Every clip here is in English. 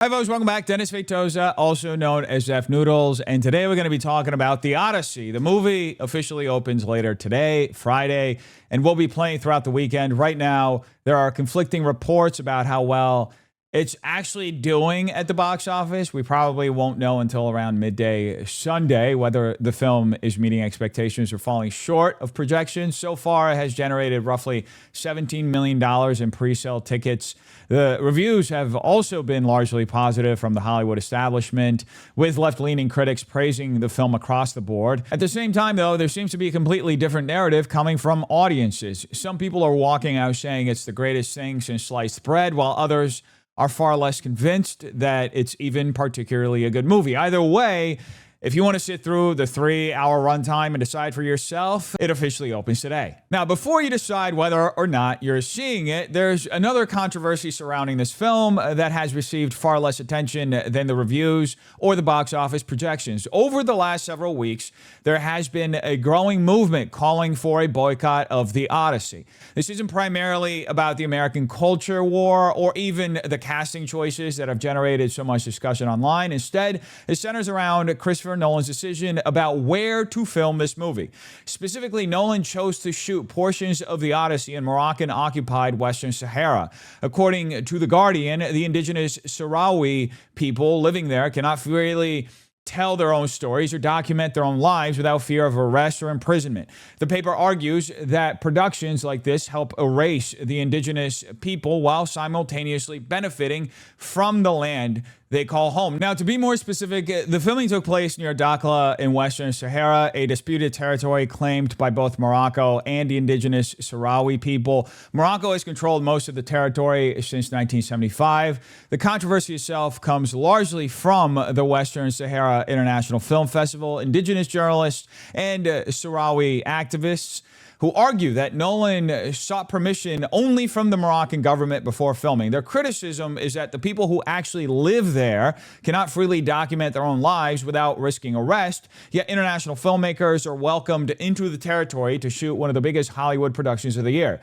Hi folks, welcome back. Dennis Feitosa, also known as F Noodles, and today we're going to be talking about the Odyssey. The movie officially opens later today, Friday, and will be playing throughout the weekend. Right now, there are conflicting reports about how well it's actually doing at the box office. We probably won't know until around midday Sunday whether the film is meeting expectations or falling short of projections. So far, it has generated roughly $17 million in pre-sale tickets. The reviews have also been largely positive from the Hollywood establishment, with left-leaning critics praising the film across the board. At the same time, though, there seems to be a completely different narrative coming from audiences. Some people are walking out saying it's the greatest thing since sliced bread, while others are far less convinced that it's even particularly a good movie. Either way, if you want to sit through the 3-hour runtime and decide for yourself, it officially opens today. Now, before you decide whether or not you're seeing it, there's another controversy surrounding this film that has received far less attention than the reviews or the box office projections. Over the last several weeks, there has been a growing movement calling for a boycott of the Odyssey. This isn't primarily about the American culture war or even the casting choices that have generated so much discussion online. Instead, it centers around Christopher Nolan's decision about where to film this movie. Specifically, Nolan chose to shoot portions of the Odyssey in Moroccan-occupied Western Sahara. According to The Guardian, the indigenous Sahrawi people living there cannot freely tell their own stories or document their own lives without fear of arrest or imprisonment. The paper argues that productions like this help erase the indigenous people while simultaneously benefiting from the land they call home. Now, to be more specific, the filming took place near Dakhla in Western Sahara, a disputed territory claimed by both Morocco and the indigenous Sahrawi people. Morocco has controlled most of the territory since 1975. The controversy itself comes largely from the Western Sahara International Film Festival. Indigenous journalists and Sahrawi activists who argue that Nolan sought permission only from the Moroccan government before filming. Their criticism is that the people who actually live there cannot freely document their own lives without risking arrest, yet international filmmakers are welcomed into the territory to shoot one of the biggest Hollywood productions of the year.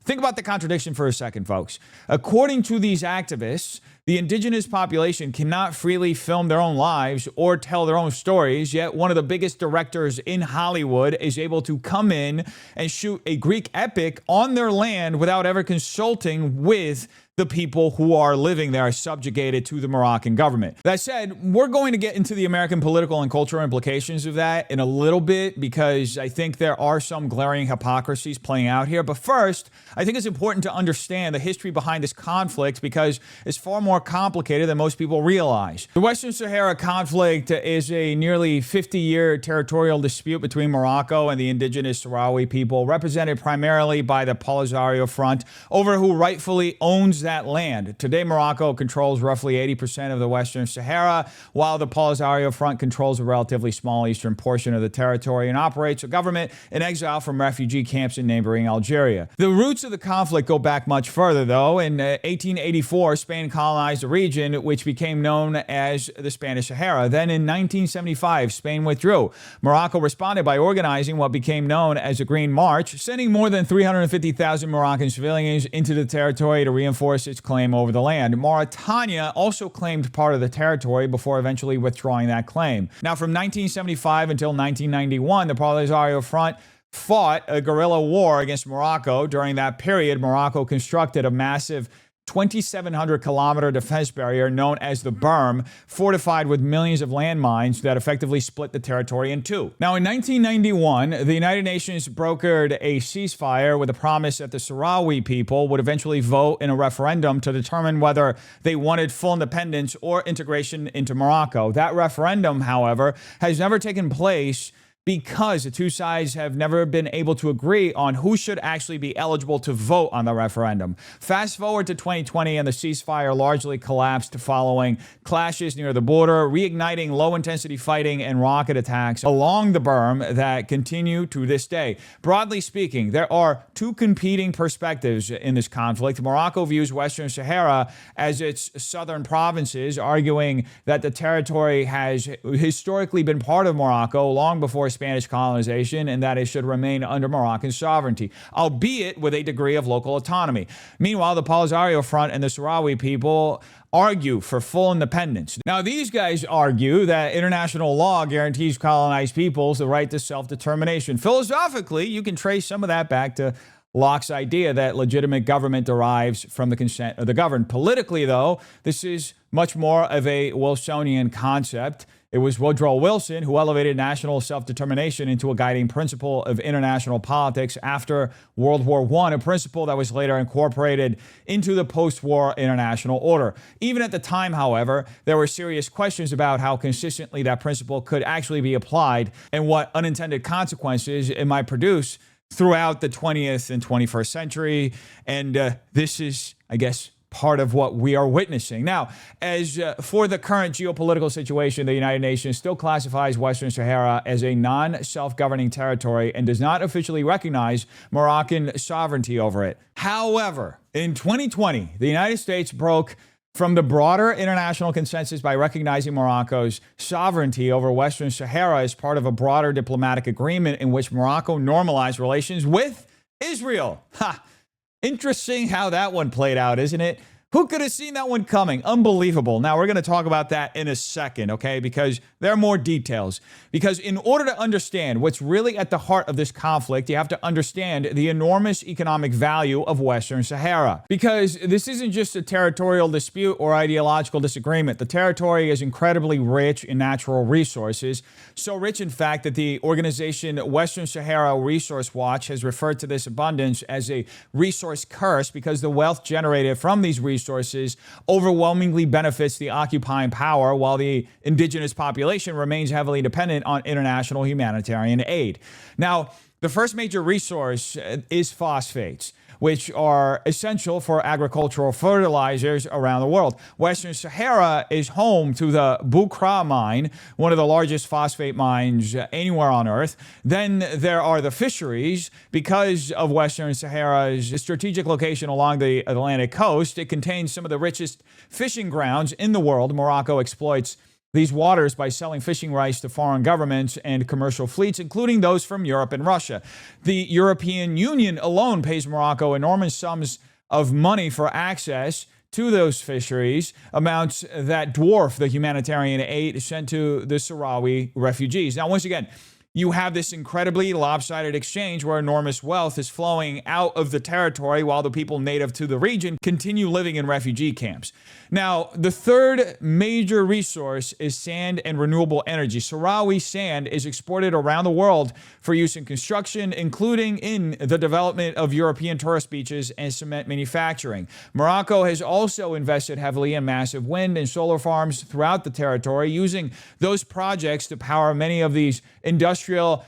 Think about the contradiction for a second, folks. According to these activists, the indigenous population cannot freely film their own lives or tell their own stories, yet one of the biggest directors in Hollywood is able to come in and shoot a Greek epic on their land without ever consulting with the people who are living there, subjugated to the Moroccan government. That said, we're going to get into the American political and cultural implications of that in a little bit, because I think there are some glaring hypocrisies playing out here. But first, I think it's important to understand the history behind this conflict, because it's far more complicated than most people realize. The Western Sahara conflict is a nearly 50-year territorial dispute between Morocco and the indigenous Sahrawi people, represented primarily by the Polisario Front, over who rightfully owns that land. Today, Morocco controls roughly 80% of the Western Sahara, while the Polisario Front controls a relatively small eastern portion of the territory and operates a government in exile from refugee camps in neighboring Algeria. The roots of the conflict go back much further, though. In 1884, Spain colonized a region which became known as the Spanish Sahara. Then in 1975, Spain withdrew. Morocco responded by organizing what became known as the Green March, sending more than 350,000 Moroccan civilians into the territory to reinforce its claim over the land. Mauritania also claimed part of the territory before eventually withdrawing that claim. Now, from 1975 until 1991, the Polisario Front fought a guerrilla war against Morocco. During that period, Morocco constructed a massive 2,700-kilometer defense barrier known as the Berm, fortified with millions of landmines that effectively split the territory in two. Now, in 1991, the United Nations brokered a ceasefire with a promise that the Sahrawi people would eventually vote in a referendum to determine whether they wanted full independence or integration into Morocco. That referendum, however, has never taken place because the two sides have never been able to agree on who should actually be eligible to vote on the referendum. Fast forward to 2020, and the ceasefire largely collapsed following clashes near the border, reigniting low-intensity fighting and rocket attacks along the berm that continue to this day. Broadly speaking, there are two competing perspectives in this conflict. Morocco views Western Sahara as its southern provinces, arguing that the territory has historically been part of Morocco long before Spanish colonization and that it should remain under Moroccan sovereignty, albeit with a degree of local autonomy. Meanwhile, the Polisario Front and the Sahrawi people argue for full independence. Now, these guys argue that international law guarantees colonized peoples the right to self-determination. Philosophically, you can trace some of that back to Locke's idea that legitimate government derives from the consent of the governed. Politically, though, this is much more of a Wilsonian concept. It was Woodrow Wilson who elevated national self-determination into a guiding principle of international politics after World War I, a principle that was later incorporated into the post-war international order. Even at the time, however, there were serious questions about how consistently that principle could actually be applied and what unintended consequences it might produce throughout the 20th and 21st century. And this is, I guess, part of what we are witnessing. Now, as for the current geopolitical situation, the United Nations still classifies Western Sahara as a non-self-governing territory and does not officially recognize Moroccan sovereignty over it. However, in 2020, the United States broke from the broader international consensus by recognizing Morocco's sovereignty over Western Sahara as part of a broader diplomatic agreement in which Morocco normalized relations with Israel. Ha! Interesting how that one played out, isn't it? Who could have seen that one coming? Unbelievable. Now, we're going to talk about that in a second, okay? Because there are more details. Because in order to understand what's really at the heart of this conflict, you have to understand the enormous economic value of Western Sahara. Because this isn't just a territorial dispute or ideological disagreement. The territory is incredibly rich in natural resources. So rich, in fact, that the organization Western Sahara Resource Watch has referred to this abundance as a resource curse because the wealth generated from these resources overwhelmingly benefits the occupying power while the indigenous population remains heavily dependent on international humanitarian aid. Now, the first major resource is phosphates, which are essential for agricultural fertilizers around the world. Western Sahara is home to the Boycott mine, one of the largest phosphate mines anywhere on Earth. Then there are the fisheries. Because of Western Sahara's strategic location along the Atlantic coast, it contains some of the richest fishing grounds in the world. Morocco exploits these waters by selling fishing rights to foreign governments and commercial fleets, including those from Europe and Russia. The European Union alone pays Morocco enormous sums of money for access to those fisheries, amounts that dwarf the humanitarian aid sent to the Sahrawi refugees. Now, once again, you have this incredibly lopsided exchange where enormous wealth is flowing out of the territory while the people native to the region continue living in refugee camps. Now, the third major resource is sand and renewable energy. Sahrawi sand is exported around the world for use in construction, including in the development of European tourist beaches and cement manufacturing. Morocco has also invested heavily in massive wind and solar farms throughout the territory, using those projects to power many of these industrial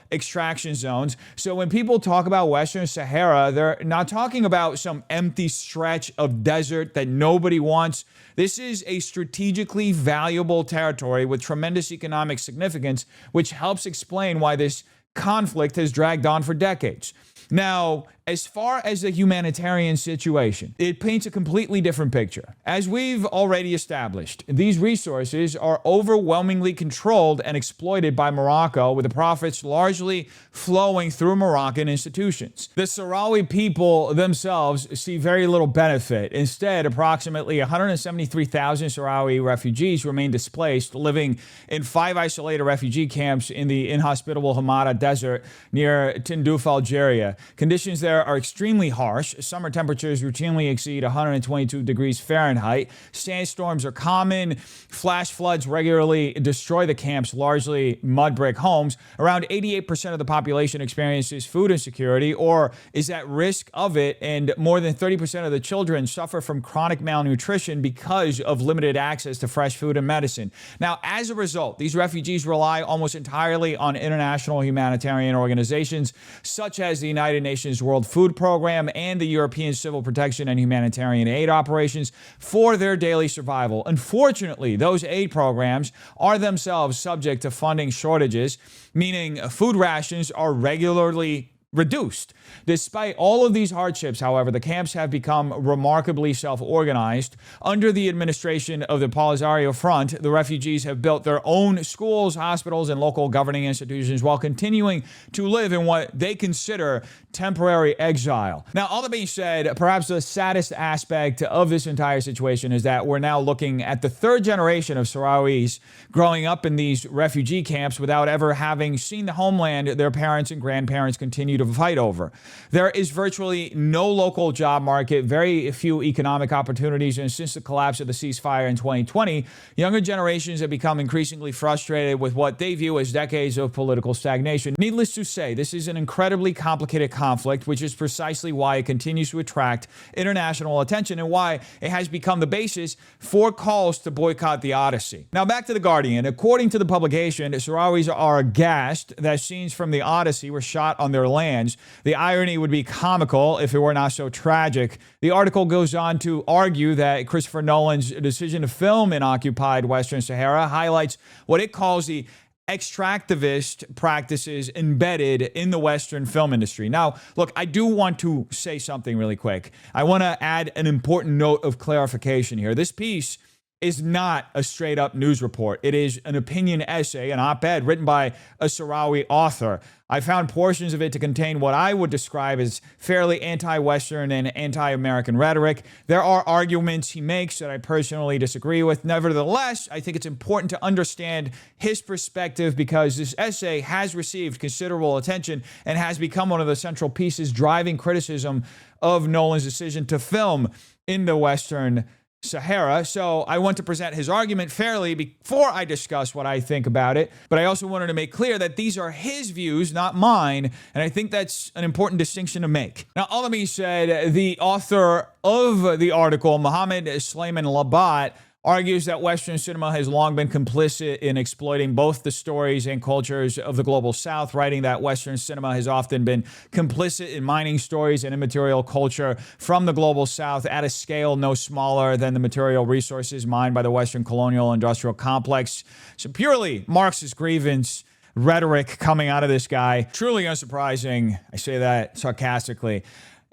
extraction zones. So when people talk about Western Sahara, they're not talking about some empty stretch of desert that nobody wants. This is a strategically valuable territory with tremendous economic significance, which helps explain why this conflict has dragged on for decades. Now, as far as the humanitarian situation, it paints a completely different picture. As we've already established, these resources are overwhelmingly controlled and exploited by Morocco, with the profits largely flowing through Moroccan institutions. The Sahrawi people themselves see very little benefit. Instead, approximately 173,000 Sahrawi refugees remain displaced, living in 5 isolated refugee camps in the inhospitable Hamada Desert near Tindouf, Algeria. Conditions there are extremely harsh. Summer temperatures routinely exceed 122 degrees Fahrenheit. Sandstorms are common. Flash floods regularly destroy the camp's largely mud brick homes. Around 88% of the population experiences food insecurity or is at risk of it, and more than 30% of the children suffer from chronic malnutrition because of limited access to fresh food and medicine. Now, as a result, these refugees rely almost entirely on international humanitarian organizations such as the United Nations World Food Program and the European Civil Protection and Humanitarian Aid Operations for their daily survival. Unfortunately, those aid programs are themselves subject to funding shortages, meaning food rations are regularly reduced. Despite all of these hardships, however, the camps have become remarkably self-organized. Under the administration of the Polisario Front, the refugees have built their own schools, hospitals, and local governing institutions while continuing to live in what they consider temporary exile. Now, all that being said, perhaps the saddest aspect of this entire situation is that we're now looking at the third generation of Sahrawis growing up in these refugee camps without ever having seen the homeland their parents and grandparents continue to fight over. There is virtually no local job market, very few economic opportunities, and since the collapse of the ceasefire in 2020, younger generations have become increasingly frustrated with what they view as decades of political stagnation. Needless to say, this is an incredibly complicated conflict, which is precisely why it continues to attract international attention and why it has become the basis for calls to boycott the Odyssey. Now, back to The Guardian. According to the publication, Sahrawis are aghast that scenes from the Odyssey were shot on their lands. The irony would be comical if it were not so tragic. The article goes on to argue that Christopher Nolan's decision to film in occupied Western Sahara highlights what it calls the extractivist practices embedded in the Western film industry. Now, look, I do want to say something really quick. I want to add an important note of clarification here. This piece is not a straight-up news report. It is an opinion essay, an op-ed written by a Sahrawi author. I found portions of it to contain what I would describe as fairly anti-Western and anti-American rhetoric. There are arguments he makes that I personally disagree with. Nevertheless, I think it's important to understand his perspective because this essay has received considerable attention and has become one of the central pieces driving criticism of Nolan's decision to film in the Western Sahara. So I want to present his argument fairly before I discuss what I think about it. But I also wanted to make clear that these are his views, not mine. And I think that's an important distinction to make. Now, all that being said, the author of the article, Mohammed Slayman Labat, argues that Western cinema has long been complicit in exploiting both the stories and cultures of the global South, writing that Western cinema has often been complicit in mining stories and immaterial culture from the global South at a scale no smaller than the material resources mined by the Western colonial industrial complex. So purely Marxist grievance rhetoric coming out of this guy. Truly unsurprising. I say that sarcastically.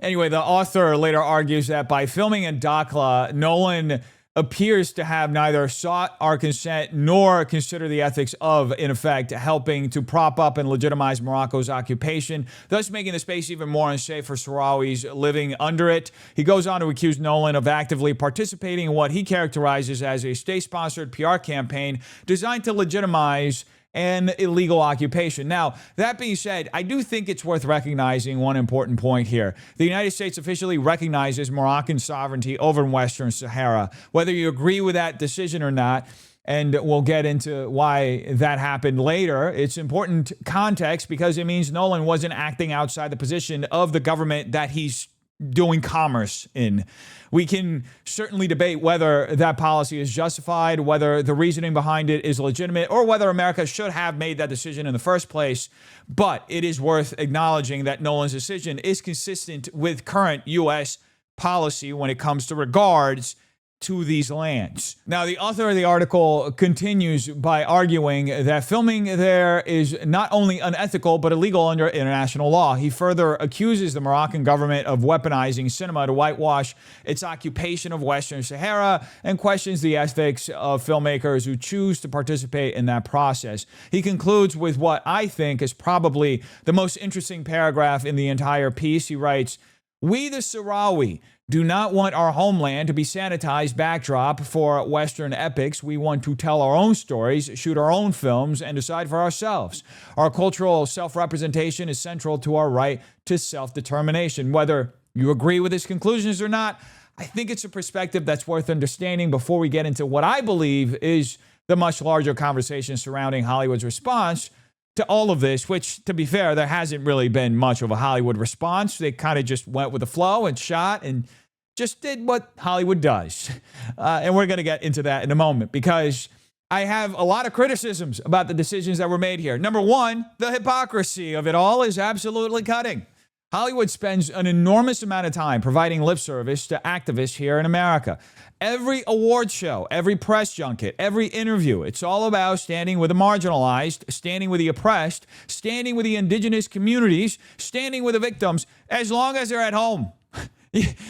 Anyway, the author later argues that by filming in Dakhla, Nolan appears to have neither sought our consent nor consider the ethics of, in effect, helping to prop up and legitimize Morocco's occupation, thus making the space even more unsafe for Sahrawis living under it. He goes on to accuse Nolan of actively participating in what he characterizes as a state-sponsored PR campaign designed to legitimize an illegal occupation. Now, that being said, I do think it's worth recognizing one important point here. The United States officially recognizes Moroccan sovereignty over Western Sahara. Whether you agree with that decision or not, and we'll get into why that happened later, it's important context because it means Nolan wasn't acting outside the position of the government that he's doing commerce in. We can certainly debate whether that policy is justified, whether the reasoning behind it is legitimate, or whether America should have made that decision in the first place. But it is worth acknowledging that Nolan's decision is consistent with current U.S. policy when it comes to regards to these lands. Now, the author of the article continues by arguing that filming there is not only unethical, but illegal under international law. He further accuses the Moroccan government of weaponizing cinema to whitewash its occupation of Western Sahara and questions the ethics of filmmakers who choose to participate in that process. He concludes with what I think is probably the most interesting paragraph in the entire piece. He writes, "We, the Sahrawi, do not want our homeland to be sanitized backdrop for Western epics. We want to tell our own stories, shoot our own films, and decide for ourselves. Our cultural self-representation is central to our right to self-determination." Whether you agree with his conclusions or not, I think it's a perspective that's worth understanding before we get into what I believe is the much larger conversation surrounding Hollywood's response to all of this, which, to be fair, there hasn't really been much of a Hollywood response. They kind of just went with the flow and shot and just did what Hollywood does. And we're going to get into that in a moment because I have a lot of criticisms about the decisions that were made here. Number one, the hypocrisy of it all is absolutely cutting. Hollywood spends an enormous amount of time providing lip service to activists here in America. Every award show, every press junket, every interview, it's all about standing with the marginalized, standing with the oppressed, standing with the indigenous communities, standing with the victims, as long as they're at home.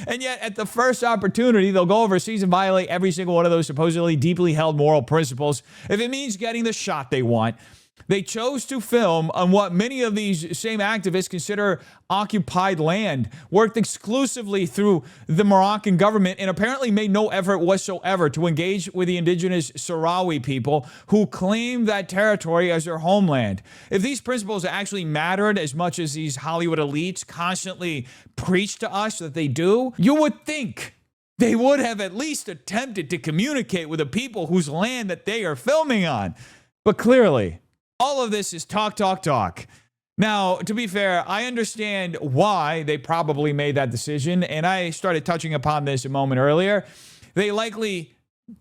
And yet, at the first opportunity, they'll go overseas and violate every single one of those supposedly deeply held moral principles if it means getting the shot they want. They chose to film on what many of these same activists consider occupied land, worked exclusively through the Moroccan government, and apparently made no effort whatsoever to engage with the indigenous Sahrawi people who claim that territory as their homeland. If these principles actually mattered as much as these Hollywood elites constantly preach to us that they do, you would think they would have at least attempted to communicate with the people whose land that they are filming on. But clearly, all of this is talk, talk, talk. Now, to be fair, I understand why they probably made that decision, and I started touching upon this a moment earlier. They likely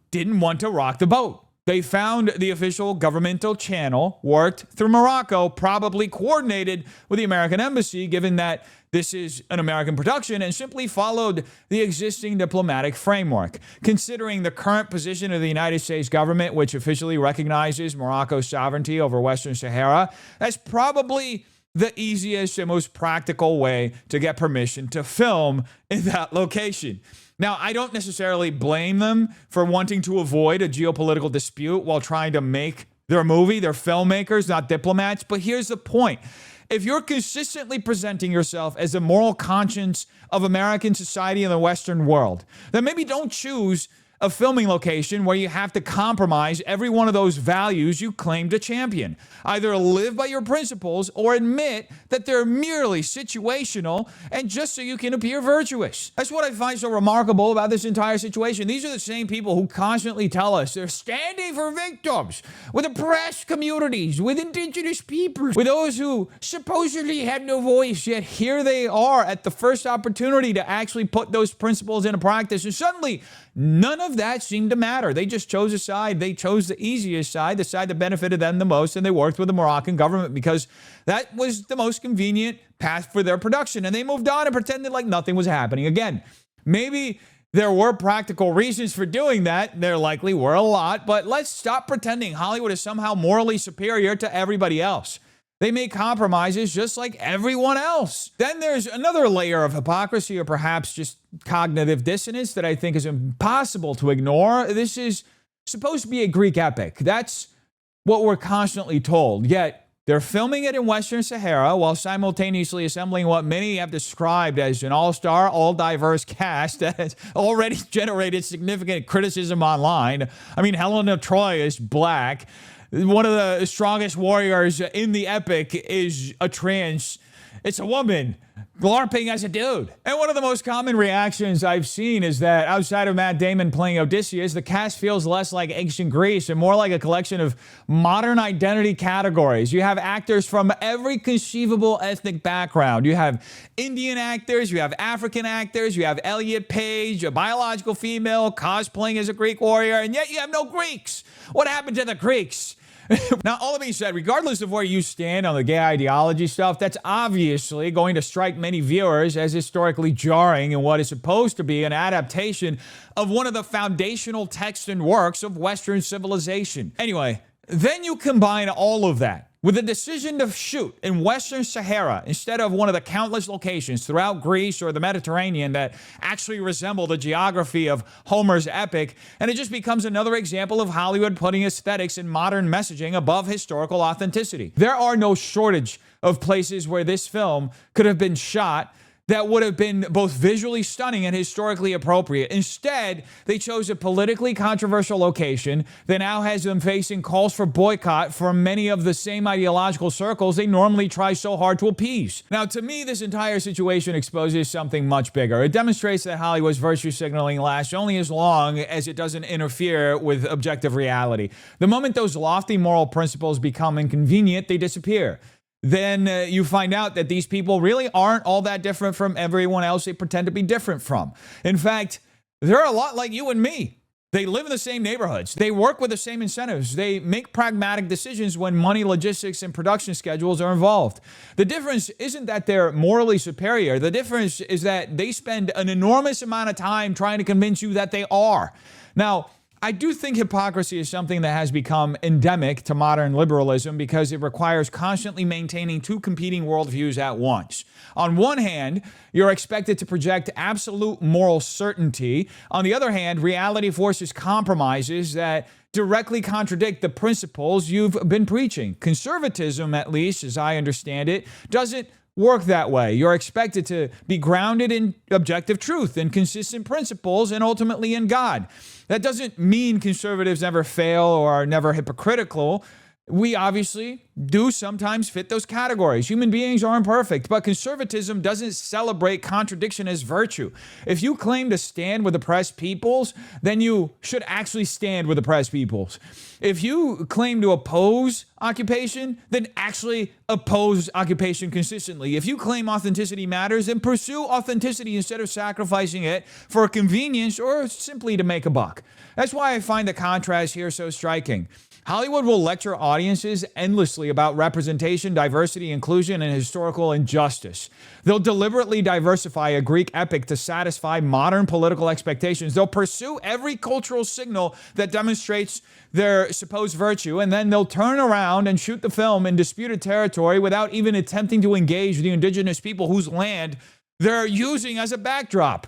didn't want to rock the boat. They found the official governmental channel, worked through Morocco, probably coordinated with the American embassy, given that this is an American production, and simply followed the existing diplomatic framework. Considering the current position of the United States government, which officially recognizes Morocco's sovereignty over Western Sahara, that's probably the easiest and most practical way to get permission to film in that location. Now, I don't necessarily blame them for wanting to avoid a geopolitical dispute while trying to make their movie. They're filmmakers, not diplomats. But here's the point. If you're consistently presenting yourself as the moral conscience of American society and the Western world, then maybe don't choose a filming location where you have to compromise every one of those values you claim to champion. Either live by your principles or admit that they're merely situational and just so you can appear virtuous. That's what I find so remarkable about this entire situation. These are the same people who constantly tell us they're standing for victims, with oppressed communities, with indigenous peoples, with those who supposedly have no voice, yet here they are at the first opportunity to actually put those principles into practice, and suddenly none of that seemed to matter. They just chose a side. They chose the easiest side, the side that benefited them the most, and they worked with the Moroccan government because that was the most convenient path for their production. And they moved on and pretended like nothing was happening. Again, maybe there were practical reasons for doing that. There likely were a lot, but let's stop pretending Hollywood is somehow morally superior to everybody else. They make compromises just like everyone else. Then there's another layer of hypocrisy, or perhaps just cognitive dissonance, that I think is impossible to ignore. This is supposed to be a Greek epic. That's what we're constantly told. Yet they're filming it in Western Sahara while simultaneously assembling what many have described as an all-star, all-diverse cast that has already generated significant criticism online. I mean, Helen of Troy is black. One of the strongest warriors in the epic is a trans. It's a woman LARPing as a dude. And one of the most common reactions I've seen is that outside of Matt Damon playing Odysseus, the cast feels less like ancient Greece and more like a collection of modern identity categories. You have actors from every conceivable ethnic background. You have Indian actors, you have African actors, you have Elliot Page, a biological female cosplaying as a Greek warrior, and yet you have no Greeks. What happened to the Greeks? Now, all that being said, regardless of where you stand on the gay ideology stuff, that's obviously going to strike many viewers as historically jarring in what is supposed to be an adaptation of one of the foundational texts and works of Western civilization. Anyway, then you combine all of that with a decision to shoot in Western Sahara instead of one of the countless locations throughout Greece or the Mediterranean that actually resemble the geography of Homer's epic, and it just becomes another example of Hollywood putting aesthetics and modern messaging above historical authenticity. There are no shortage of places where this film could have been shot that would have been both visually stunning and historically appropriate. Instead, they chose a politically controversial location that now has them facing calls for boycott from many of the same ideological circles they normally try so hard to appease. Now, to me, this entire situation exposes something much bigger. It demonstrates that Hollywood's virtue signaling lasts only as long as it doesn't interfere with objective reality. The moment those lofty moral principles become inconvenient, they disappear. Then you find out that these people really aren't all that different from everyone else they pretend to be different from. In fact, they're a lot like you and me. They live in the same neighborhoods. They work with the same incentives. They make pragmatic decisions when money, logistics, and production schedules are involved. The difference isn't that they're morally superior. The difference is that they spend an enormous amount of time trying to convince you that they are. Now, I do think hypocrisy is something that has become endemic to modern liberalism because it requires constantly maintaining two competing worldviews at once. On one hand, you're expected to project absolute moral certainty. On the other hand, reality forces compromises that directly contradict the principles you've been preaching. Conservatism, at least as I understand it, doesn't work that way. You're expected to be grounded in objective truth and consistent principles and ultimately in God. That doesn't mean conservatives never fail or are never hypocritical. We obviously do sometimes fit those categories. Human beings are imperfect, but conservatism doesn't celebrate contradiction as virtue. If you claim to stand with oppressed peoples, then you should actually stand with oppressed peoples. If you claim to oppose occupation, then actually oppose occupation consistently. If you claim authenticity matters, then pursue authenticity instead of sacrificing it for convenience or simply to make a buck. That's why I find the contrast here so striking. Hollywood will lecture audiences endlessly about representation, diversity, inclusion, and historical injustice. They'll deliberately diversify a Greek epic to satisfy modern political expectations. They'll pursue every cultural signal that demonstrates their supposed virtue, and then they'll turn around and shoot the film in disputed territory without even attempting to engage the indigenous people whose land they're using as a backdrop.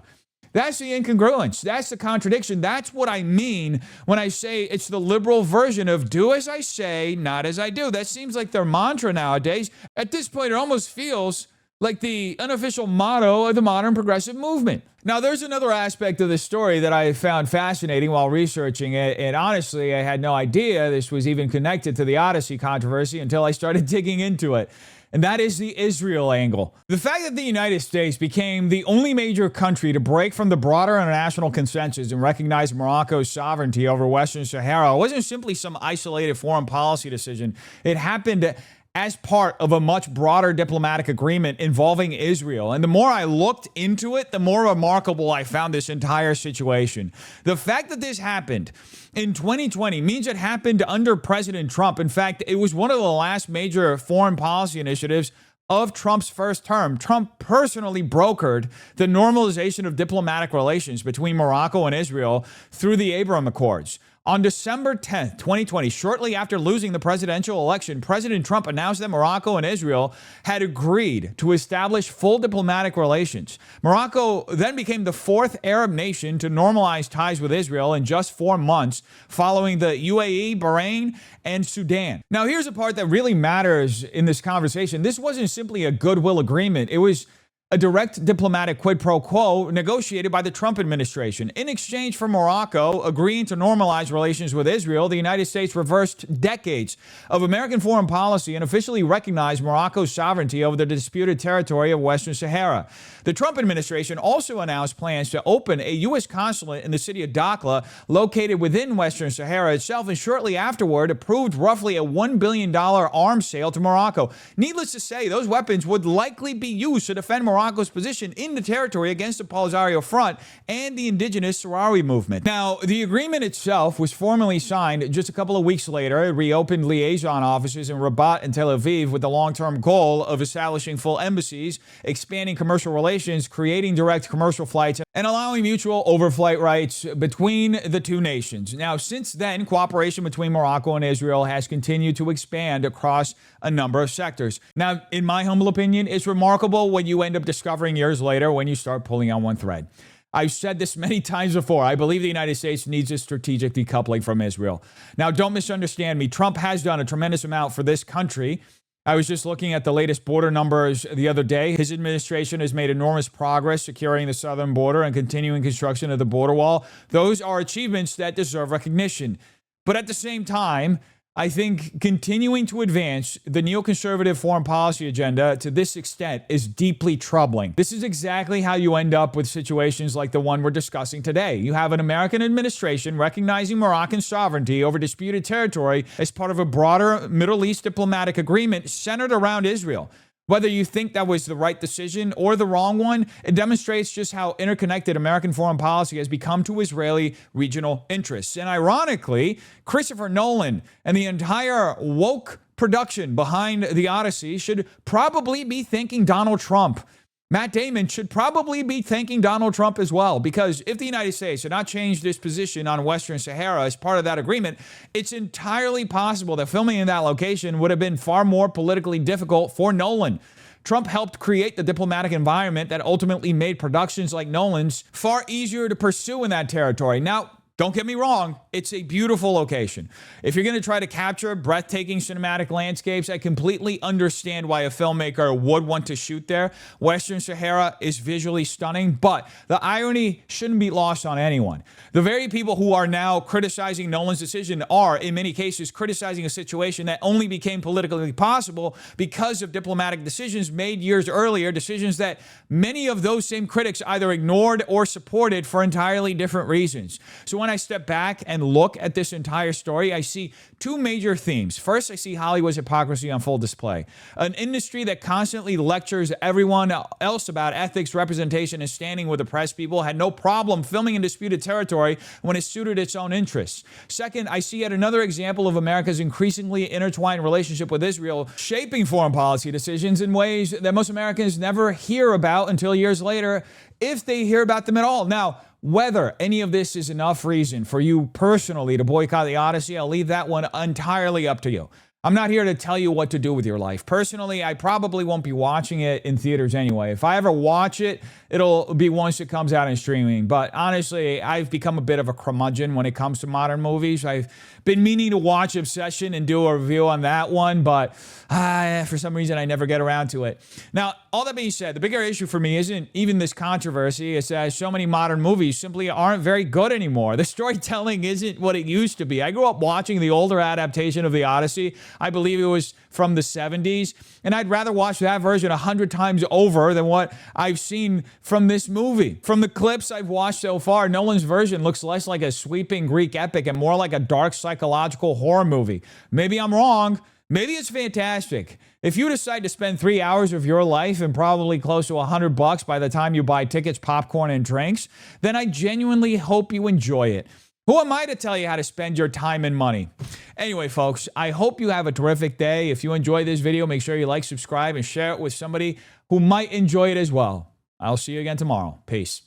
That's the incongruence. That's the contradiction. That's what I mean when I say it's the liberal version of do as I say, not as I do. That seems like their mantra nowadays. At this point, it almost feels like the unofficial motto of the modern progressive movement. Now, there's another aspect of this story that I found fascinating while researching it, and honestly, I had no idea this was even connected to the Odyssey controversy until I started digging into it. And that is the Israel angle. The fact that the United States became the only major country to break from the broader international consensus and recognize Morocco's sovereignty over Western Sahara wasn't simply some isolated foreign policy decision. It happened as part of a much broader diplomatic agreement involving Israel. And the more I looked into it, the more remarkable I found this entire situation. The fact that this happened in 2020 means it happened under President Trump. In fact, it was one of the last major foreign policy initiatives of Trump's first term. Trump personally brokered the normalization of diplomatic relations between Morocco and Israel through the Abraham Accords. On December 10th, 2020, shortly after losing the presidential election, President Trump announced that Morocco and Israel had agreed to establish full diplomatic relations. Morocco then became the fourth Arab nation to normalize ties with Israel in just 4 months, following the UAE, Bahrain, and Sudan. Now, here's the part that really matters in this conversation. This wasn't simply a goodwill agreement. It was a direct diplomatic quid pro quo negotiated by the Trump administration. In exchange for Morocco agreeing to normalize relations with Israel, the United States reversed decades of American foreign policy and officially recognized Morocco's sovereignty over the disputed territory of Western Sahara. The Trump administration also announced plans to open a U.S. consulate in the city of Dakhla, located within Western Sahara itself, and shortly afterward approved roughly a $1 billion arms sale to Morocco. Needless to say, those weapons would likely be used to defend Morocco's position in the territory against the Polisario Front and the indigenous Sahrawi movement. Now, the agreement itself was formally signed just a couple of weeks later. It reopened liaison offices in Rabat and Tel Aviv with the long-term goal of establishing full embassies, expanding commercial relations, creating direct commercial flights, and allowing mutual overflight rights between the two nations. Now, since then, cooperation between Morocco and Israel has continued to expand across a number of sectors. Now, in my humble opinion, it's remarkable what you end up discovering years later when you start pulling on one thread. I've said this many times before. I believe the United States needs a strategic decoupling from Israel. Now, don't misunderstand me. Trump has done a tremendous amount for this country. I was just looking at the latest border numbers the other day. His administration has made enormous progress securing the southern border and continuing construction of the border wall. Those are achievements that deserve recognition. But at the same time, I think continuing to advance the neoconservative foreign policy agenda to this extent is deeply troubling. This is exactly how you end up with situations like the one we're discussing today. You have an American administration recognizing Moroccan sovereignty over disputed territory as part of a broader Middle East diplomatic agreement centered around Israel. Whether you think that was the right decision or the wrong one, it demonstrates just how interconnected American foreign policy has become to Israeli regional interests. And ironically, Christopher Nolan and the entire woke production behind the Odyssey should probably be thanking Donald Trump. Matt Damon should probably be thanking Donald Trump as well, because if the United States had not changed its position on Western Sahara as part of that agreement, it's entirely possible that filming in that location would have been far more politically difficult for Nolan. Trump helped create the diplomatic environment that ultimately made productions like Nolan's far easier to pursue in that territory. Now, don't get me wrong, it's a beautiful location. If you're going to try to capture breathtaking cinematic landscapes, I completely understand why a filmmaker would want to shoot there. Western Sahara is visually stunning, but the irony shouldn't be lost on anyone. The very people who are now criticizing Nolan's decision are, in many cases, criticizing a situation that only became politically possible because of diplomatic decisions made years earlier, decisions that many of those same critics either ignored or supported for entirely different reasons. So when I step back and look at this entire story, I see two major themes. First, I see Hollywood's hypocrisy on full display. An industry that constantly lectures everyone else about ethics, representation, and standing with oppressed people had no problem filming in disputed territory when it suited its own interests. Second, I see yet another example of America's increasingly intertwined relationship with Israel shaping foreign policy decisions in ways that most Americans never hear about until years later, if they hear about them at all. Now, whether any of this is enough reason for you personally to boycott the Odyssey, I'll leave that one entirely up to you. I'm not here to tell you what to do with your life. Personally, I probably won't be watching it in theaters anyway. If I ever watch it, it'll be once it comes out in streaming. But honestly, I've become a bit of a curmudgeon when it comes to modern movies. I've been meaning to watch Obsession and do a review on that one, but for some reason I never get around to it. Now, all that being said, the bigger issue for me isn't even this controversy. It's that so many modern movies simply aren't very good anymore. The storytelling isn't what it used to be. I grew up watching the older adaptation of the Odyssey. I believe it was from the 70s, and I'd rather watch that version 100 times over than what I've seen from this movie. From the clips I've watched so far, Nolan's version looks less like a sweeping Greek epic and more like a dark psychological horror movie. Maybe I'm wrong. Maybe it's fantastic. If you decide to spend 3 hours of your life and probably close to $100 by the time you buy tickets, popcorn, and drinks, then I genuinely hope you enjoy it. Who am I to tell you how to spend your time and money? Anyway, folks, I hope you have a terrific day. If you enjoy this video, make sure you like, subscribe, and share it with somebody who might enjoy it as well. I'll see you again tomorrow. Peace.